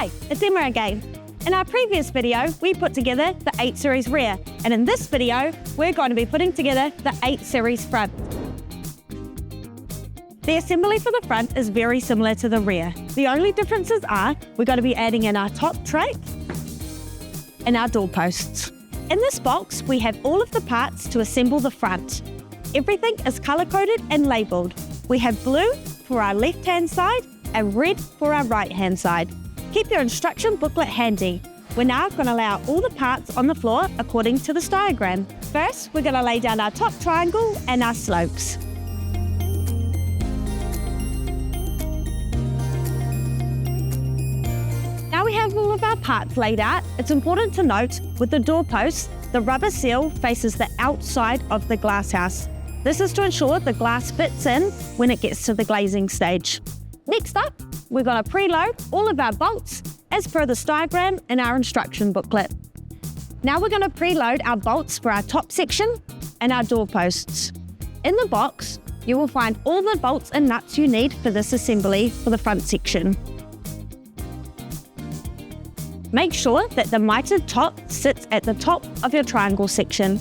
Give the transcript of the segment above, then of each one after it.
Hi, it's Emma again. In our previous video, we put together the 8 Series rear, and in this video, we're going to be putting together the 8 Series front. The assembly for the front is very similar to the rear. The only differences are we're going to be adding in our top track and our doorposts. In this box, we have all of the parts to assemble the front. Everything is color-coded and labelled. We have blue for our left-hand side and red for our right-hand side. Keep your instruction booklet handy. We're now going to lay out all the parts on the floor according to this diagram. First, we're going to lay down our top triangle and our slopes. Now we have all of our parts laid out. It's important to note, with the doorposts, the rubber seal faces the outside of the glass house. This is to ensure the glass fits in when it gets to the glazing stage. Next up, we're going to preload all of our bolts as per this diagram in our instruction booklet. Now we're going to preload our bolts for our top section and our doorposts. In the box, you will find all the bolts and nuts you need for this assembly for the front section. Make sure that the mitered top sits at the top of your triangle section.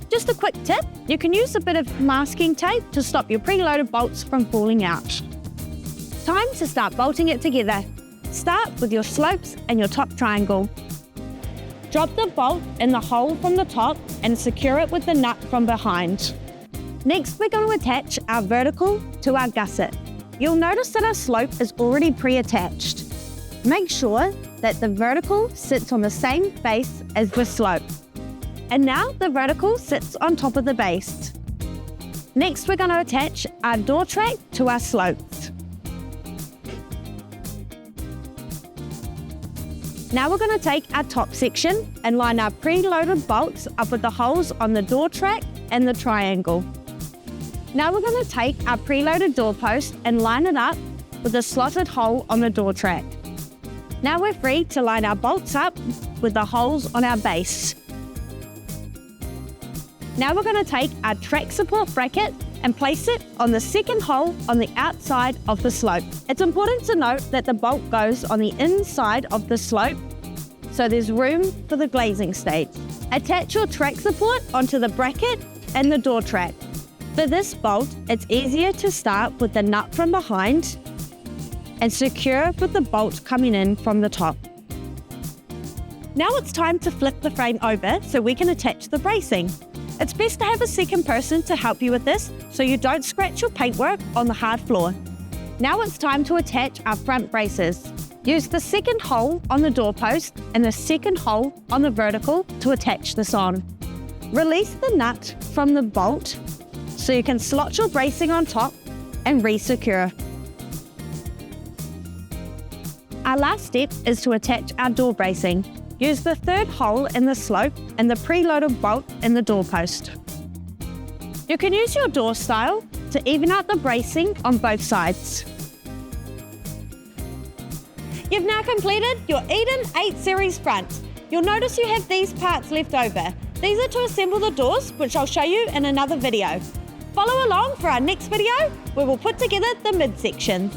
Just a quick tip, you can use a bit of masking tape to stop your preloaded bolts from falling out. Time to start bolting it together. Start with your slopes and your top triangle. Drop the bolt in the hole from the top and secure it with the nut from behind. Next, we're going to attach our vertical to our gusset. You'll notice that our slope is already pre-attached. Make sure that the vertical sits on the same base as the slope. And now the vertical sits on top of the base. Next, we're going to attach our door track to our slopes. Now we're going to take our top section and line our preloaded bolts up with the holes on the door track and the triangle. Now we're going to take our preloaded doorpost and line it up with a slotted hole on the door track. Now we're free to line our bolts up with the holes on our base. Now we're going to take our track support bracket and place it on the second hole on the outside of the slope. It's important to note that the bolt goes on the inside of the slope, so there's room for the glazing stage. Attach your track support onto the bracket and the door track. For this bolt, it's easier to start with the nut from behind and secure with the bolt coming in from the top. Now it's time to flip the frame over so we can attach the bracing. It's best to have a second person to help you with this so you don't scratch your paintwork on the hard floor. Now it's time to attach our front braces. Use the second hole on the doorpost and the second hole on the vertical to attach this on. Release the nut from the bolt so you can slot your bracing on top and re-secure. Our last step is to attach our door bracing. Use the third hole in the slope and the preloaded bolt in the doorpost. You can use your door style to even out the bracing on both sides. You've now completed your Eden 8 Series front. You'll notice you have these parts left over. These are to assemble the doors, which I'll show you in another video. Follow along for our next video where we'll put together the midsections.